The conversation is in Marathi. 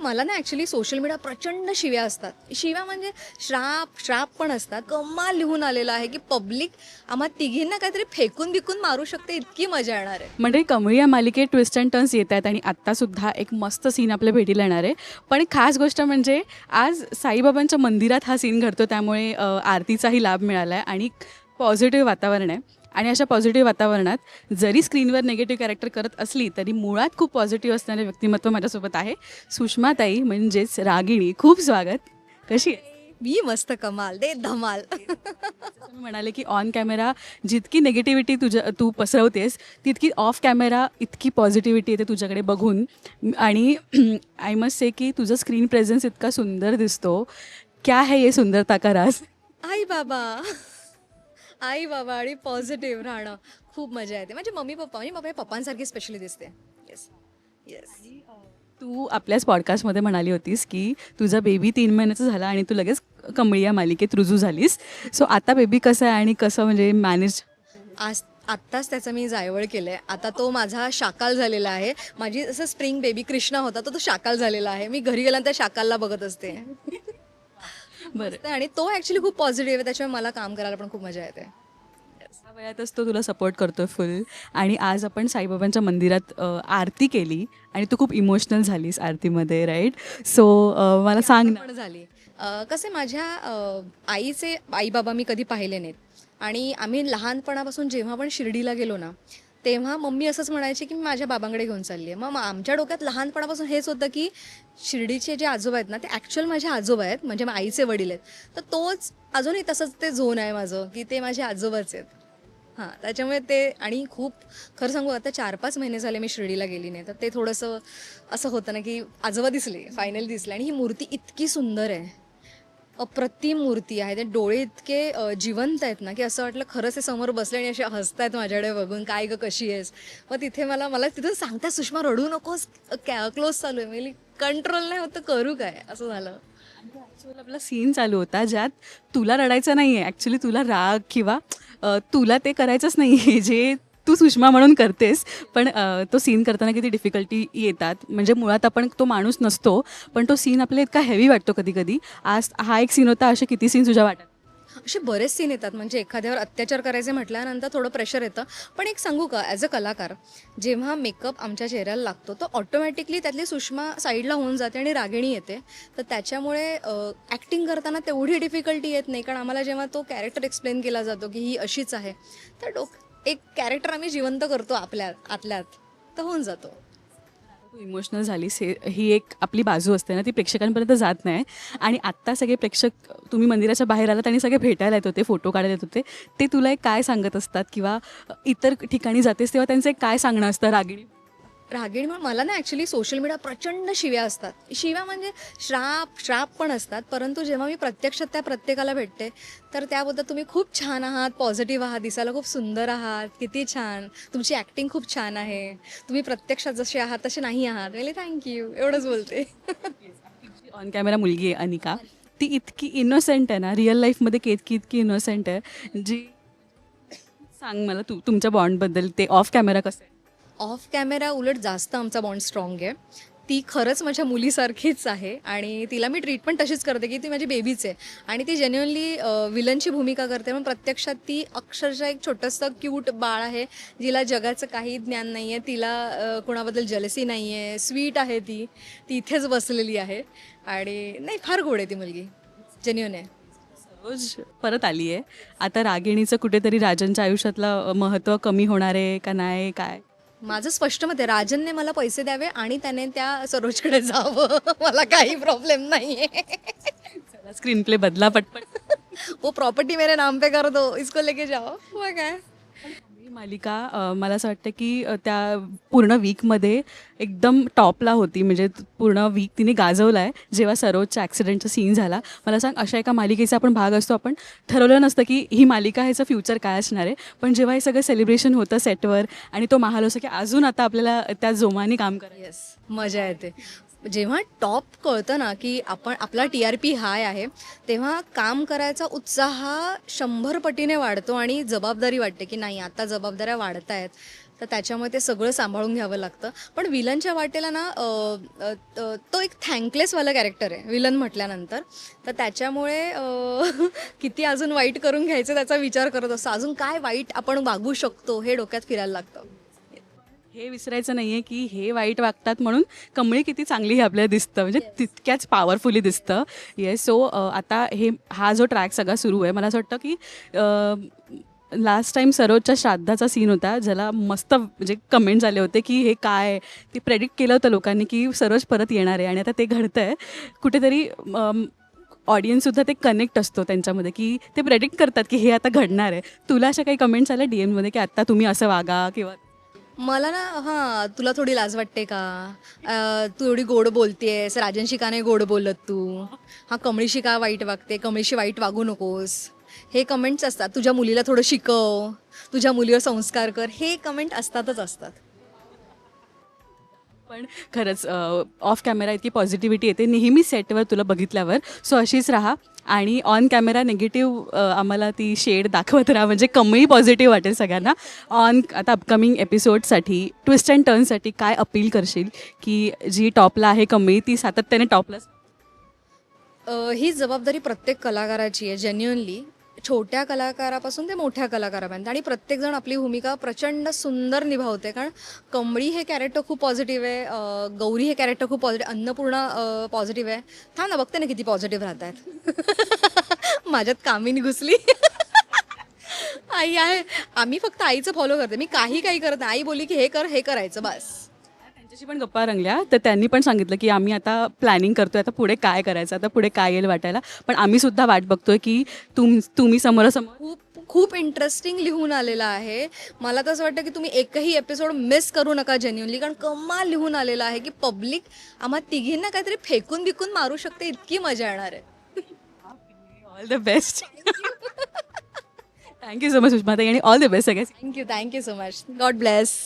मला ना ॲक्च्युली सोशल मीडिया प्रचंड शिव्या असतात. शिव्या म्हणजे श्राप पण असतात. कमाल लिहून आलेलं आहे की पब्लिक आम्हा तिघींना काहीतरी फेकून बिकून मारू शकते, इतकी मजा येणार आहे. म्हणजे कमळी या मालिकेत ट्विस्ट अँड टर्न्स येत आहेत आणि आत्तासुद्धा एक मस्त सीन आपल्या भेटीला येणार आहे. पण एक खास गोष्ट म्हणजे आज साईबाबांच्या मंदिरात हा सीन घडतो, त्यामुळे आरतीचाही लाभ मिळाला आहे आणि पॉझिटिव्ह वातावरण आहे. आणि अशा पॉझिटिव्ह वातावरणात जरी स्क्रीनवर निगेटिव्ह कॅरेक्टर करत असली तरी मुळात खूप पॉझिटिव्ह असणारे व्यक्तिमत्व माझ्यासोबत आहे. सुषमाताई म्हणजेच रागिणी. खूप स्वागत. कशी आहे? मी मस्त, कमाल दे धमाल. जसं मी म्हणाले की ऑन कॅमेरा जितकी निगेटिव्हिटी तू पसरवतेस तितकी ऑफ कॅमेरा इतकी पॉझिटिव्हिटी येते तुझ्याकडे बघून. आणि आय मस्ट से की तुझं स्क्रीन प्रेझेन्स इतका सुंदर दिसतो. क्या है ये सुंदरता का राज? आई बाबा, आई बाबा आणि पॉझिटिव्ह राहणं खूप मजा येते. म्हणजे मम्मी पप्पा म्हणजे माझ्या पप्पांसारखी स्पेशली दिसते. Yes yes. तू आपल्याच पॉडकास्टमध्ये म्हणाली होतीस की तुझा बेबी 3 महिन्याचा झाला आणि तू लगेच कमळी या मालिकेत रुजू झालीस. सो आता बेबी कसं आहे आणि कसं म्हणजे मॅनेज? आत्ताच त्याचं मी जायवळ केलं आहे. आता तो माझा शाकाल झालेला आहे. माझी जसं स्प्रिंग बेबी कृष्णा होता तो शाकाल झालेला आहे. मी घरी गेल्यानंतर शाकालला बघत असते. बरं, आणि तो ॲक्च्युली खूप पॉझिटिव्ह आहे, त्याच्यामुळे मला काम करायला पण खूप मजा येते. या वयातच तो तुला सपोर्ट करतो फुल. आणि आज आपण साईबाबांच्या मंदिरात आरती केली आणि तू खूप इमोशनल झालीस आरतीमध्ये, राईट? सो मला सांग ना. पण झाली. कसे माझ्या आई बाबा मी कधी पाहिले नाहीत. आणि आम्ही लहानपणापासून जेव्हा पण शिर्डीला गेलो ना, तेव्हा मम्मी असंच म्हणायची की मी माझ्या बाबांकडे घेऊन चालली आहे. मग आमच्या डोक्यात लहानपणापासून हेच होतं की शिर्डीचे जे आजोबा आहेत ना, ते ॲक्च्युअल माझे आजोबा आहेत, म्हणजे माझ्या आईचे वडील आहेत. तर तोच अजूनही तसंच ते झोन आहे माझं की ते माझे आजोबाच आहेत. हां, त्याच्यामुळे ते. आणि खूप खरं सांगू, आता 4-5 महिने झाले मी शिर्डीला गेली नाही, तर ते थोडंसं असं होतं ना की आजोबा दिसले, फायनली दिसले. आणि ही मूर्ती इतकी सुंदर आहे, अप्रतिम मूर्ती आहे. ते डोळे इतके जिवंत आहेत ना की असं वाटलं खरंच ते समोर बसले आणि असे हसतायत माझ्याकडे बघून, काय गं कशी आहेस. मग तिथे मला तिथून सांगतात, सुषमा रडू नकोस, क्लोज चालू आहे. मी कंट्रोल नाही होतं, करू काय, असं झालं. ॲक्च्युअल आपला सीन चालू होता ज्यात तुला रडायचं नाही आहे. ॲक्च्युली तुला राग किंवा तुला ते करायचंच नाही आहे जे तू सुषमा म्हणून करतेस. पण तो सीन करताना किती डिफिकल्टी येतात. म्हणजे मुळात आपण तो माणूस नसतो, पण तो सीन आपल्याला इतका हेवी वाटतो कधी कधी. आज हा एक सीन होता, असे किती सीन तुझ्या वाटत? असे बरेच सीन येतात. म्हणजे एखाद्यावर अत्याचार करायचे म्हटल्यानंतर थोडं प्रेशर येतं. पण एक सांगू का, ॲज अ कलाकार जेव्हा मेकअप आमच्या चेहऱ्याला लागतो तो ऑटोमॅटिकली त्यातली सुषमा साईडला होऊन जाते आणि रागिणी येते. तर त्याच्यामुळे ॲक्टिंग करताना तेवढी डिफिकल्टी येत नाही. कारण आम्हाला जेव्हा तो कॅरेक्टर एक्सप्लेन केला जातो की ही अशीच आहे, तर एक कॅरेक्टर आम्ही जिवंत करतो आपल्या आतल्यात, तर होऊन जातो. तू इमोशनल झालीस, ही एक आपली बाजू असते ना, ती प्रेक्षकांपर्यंत जात नाही. आणि आत्ता सगळे प्रेक्षक तुम्ही मंदिराच्या बाहेर आलात आणि सगळे भेटायला येत होते, फोटो काढायला येत होते, ते तुला एक काय सांगत असतात? किंवा इतर ठिकाणी जातेस तेव्हा त्यांचं एक काय सांगणं असतं रागिणी? रागीण मग मला ना ॲक्च्युली सोशल मीडिया प्रचंड शिव्या असतात. शिव्या म्हणजे श्राप पण असतात. परंतु जेव्हा मी प्रत्यक्षात त्या प्रत्येकाला भेटते, तर त्याबद्दल तुम्ही खूप छान आहात, पॉझिटिव्ह आहात, दिसायला खूप सुंदर आहात, किती छान, तुमची ॲक्टिंग खूप छान आहे, तुम्ही प्रत्यक्षात जसे आहात तसे नाही आहात, म्हणजे थँक्यू, एवढंच बोलते. ऑन कॅमेरा मुलगी आहे अनिका, ती इतकी इनोसेंट आहे ना, रिअल लाईफमध्ये इतकी इनोसेंट आहे जी. सांग मला तुमच्या बॉन्डबद्दल, ते ऑफ कॅमेरा कसं आहे? ऑफ कॅमेरा उलट जास्त आमचा बॉन्ड स्ट्रॉंग आहे. ती खरंच माझ्या मुलीसारखीच आहे आणि तिला मी ट्रीट पण तशीच करते की ती माझी बेबीच आहे. आणि ती जेन्युअनली विलनची भूमिका करते, पण प्रत्यक्षात ती अक्षरशः एक छोटंसं क्यूट बाळ आहे, जिला जगाचं काही ज्ञान नाही आहे, तिला कोणाबद्दल जलसी नाही आहे, स्वीट आहे, ती इथेच बसलेली आहे. आणि नाही, फार गोड आहे ती मुलगी, जेन्युअन आहे. सरोज परत आली आहे. आता रागिणीचं कुठेतरी राजनच्या आयुष्यातलं महत्त्व कमी होणार आहे का नाही, काय? माझं स्पष्ट मत आहे, राजनने मला पैसे द्यावे आणि त्याने त्या सरोजकडे जावं. मला काही प्रॉब्लेम नाही आहे. चला स्क्रीन प्ले बदला पटपट. वो प्रॉपर्टी मेरे नाम पे कर दो, इसको लेके जाओ. मग काय. ही मालिका मला असं वाटतं की त्या पूर्ण वीकमध्ये एकदम टॉपला होती. म्हणजे पूर्ण वीक तिने गाजवला आहे. जेव्हा सरोजच्या ॲक्सिडेंटचा सीन झाला, मला सांग, अशा एका मालिकेचा आपण भाग असतो, आपण ठरवलं नसतं की ही मालिका ह्याचं फ्युचर काय असणार आहे. पण जेव्हा हे सगळं सेलिब्रेशन होतं सेटवर आणि तो माहोल असं की अजून आता आपल्याला त्या जोमाने काम करायचं. येस, मजा येते. जेव्हा टॉप कळतं ना की आपला TRP हाय आहे, तेव्हा काम करायचा उत्साह 100 पटीने वाढतो आणि जबाबदारी वाटते की नाही, आता जबाबदाऱ्या वाढत आहेत, तर त्याच्यामुळे ते सगळं सांभाळून घ्यावं लागतं. पण विलनच्या वाटेला ना तो एक थँकलेसवाला कॅरेक्टर आहे विलन म्हटल्यानंतर. तर त्याच्यामुळे किती अजून वाईट करून घ्यायचं त्याचा विचार करत असतो. अजून काय वाईट आपण वागू शकतो हे डोक्यात फिरायला लागतं. हे विसरायचं नाही आहे की हे वाईट वागतात म्हणून कमळी किती चांगली हे आपल्याला दिसतं, म्हणजे तितक्याच पॉवरफुली दिसतं. येस. सो आता हा जो ट्रॅक सगळा सुरू आहे, मला असं वाटतं की लास्ट टाईम सरोजच्या श्राद्धाचा सीन होता, ज्याला मस्त म्हणजे कमेंट झाले होते की हे काय, ते प्रेडिक्ट केलं होतं लोकांनी की सरोज परत येणार आहे आणि आता ते घडतं आहे. कुठेतरी ऑडियन्ससुद्धा ते कनेक्ट असतो त्यांच्यामध्ये की ते प्रेडिक्ट करतात की हे आता घडणार आहे. तुला अशा काही कमेंट्स आल्या DM मध्ये की आत्ता तुम्ही असं वागा किंवा मला ना तुला थोडी लाज वाटते का, तू एवढी गोड बोलतेस, राजनशी का नाही गोड बोलत तू, कमळीशी का वाईट वागते, कमळीशी वाईट वागू नकोस, हे कमेंट्स असतात. तुझ्या मुलीला थोडं शिकव, तुझ्या मुलीवर संस्कार कर, हे कमेंट असतातच असतात. पण खरंच ऑफ कॅमेरा इतकी पॉझिटिव्हिटी येते नेहमी सेटवर तुला बघितल्यावर. सो अशीच राहा आणि ऑन कॅमेरा निगेटिव्ह आम्हाला ती शेड दाखवत राहा, म्हणजे कमी पॉझिटिव्ह वाटेल सगळ्यांना. आता अपकमिंग एपिसोडसाठी ट्विस्ट अँड टर्नसाठी काय अपील करशील की जी टॉपला आहे कमी ती सातत्याने टॉपला? ही जबाबदारी प्रत्येक कलाकाराची आहे जेन्युअनली, छोट्या कलाकारापासून ते मोठ्या कलाकारापर्यंत. आणि प्रत्येकजण आपली भूमिका प्रचंड सुंदर निभावते. कारण कमळी हे कॅरेक्टर खूप पॉझिटिव्ह आहे, गौरी हे कॅरेक्टर खूप पॉझिटिव्ह, अन्नपूर्णा पॉझिटिव्ह आहे. थांब ना, बघते ना किती पॉझिटिव्ह राहत आहेत. माझ्यात कामिनी घुसली. आई आहे, आम्ही फक्त आईचं फॉलो करते, मी काही करत नाही. आई बोलली की हे कर, हे करायचं बस. त्यांच्याशी पण गप्पा रंगल्या तर त्यांनी पण सांगितलं की आम्ही आता प्लॅनिंग करतोय, आता पुढे काय करायचं, आता पुढे काय येईल वाटायला. पण आम्ही सुद्धा वाट बघतोय की तुम्ही समोरासमोर खूप खूप इंटरेस्टिंग लिहून आलेलं आहे. मला तर असं वाटतं की तुम्ही एकही एपिसोड मिस करू नका जेन्युअनली, कारण कमाल लिहून आलेलं आहे की पब्लिक आम्हा तिघींना काहीतरी फेकून बिकून मारू शकते, इतकी मजा येणार आहे. All the best. Thank you so much सुषमाताई आणि ऑल द बेस्ट सगळ्या. Thank you so much. God bless.